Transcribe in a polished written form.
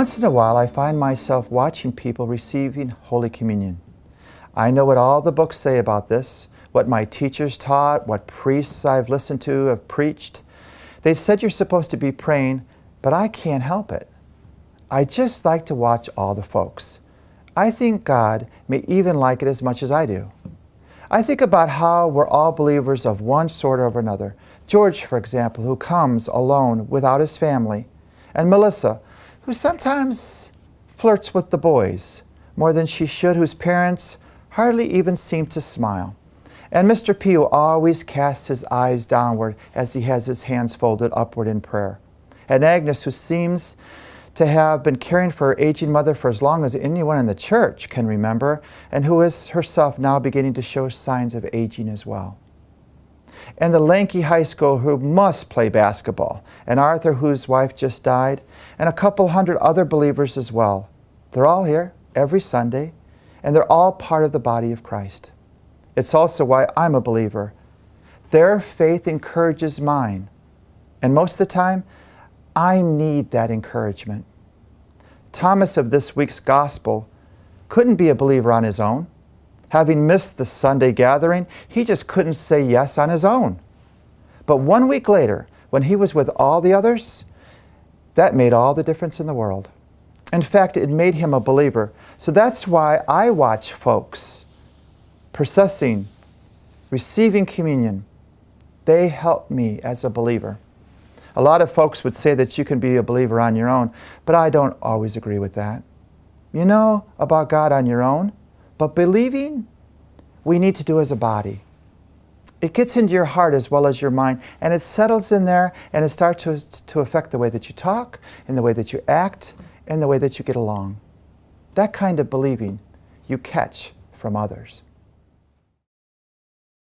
Once in a while, I find myself watching people receiving Holy Communion. I know what all the books say about this, what my teachers taught, what priests I've listened to have preached. They said you're supposed to be praying, but I can't help it. I just like to watch all the folks. I think God may even like it as much as I do. I think about how we're all believers of one sort or another. George, for example, who comes alone without his family, and Melissa, who sometimes flirts with the boys more than she should, whose parents hardly even seem to smile. And Mr. P, who always casts his eyes downward as he has his hands folded upward in prayer. And Agnes, who seems to have been caring for her aging mother for as long as anyone in the church can remember, and who is herself now beginning to show signs of aging as well. And the lanky high schooler who must play basketball, and Arthur, whose wife just died, and a couple hundred other believers as well. They're all here every Sunday, and they're all part of the body of Christ. It's also why I'm a believer. Their faith encourages mine, and most of the time, I need that encouragement. Thomas of this week's gospel couldn't be a believer on his own. Having missed the Sunday gathering, he just couldn't say yes on his own. But 1 week later, when he was with all the others, that made all the difference in the world. In fact, it made him a believer. So that's why I watch folks processing, receiving communion. They help me as a believer. A lot of folks would say that you can be a believer on your own, but I don't always agree with that. You know about God on your own, but believing, we need to do as a body. It gets into your heart as well as your mind, and it settles in there, and it starts to affect the way that you talk, and the way that you act, and the way that you get along. That kind of believing you catch from others.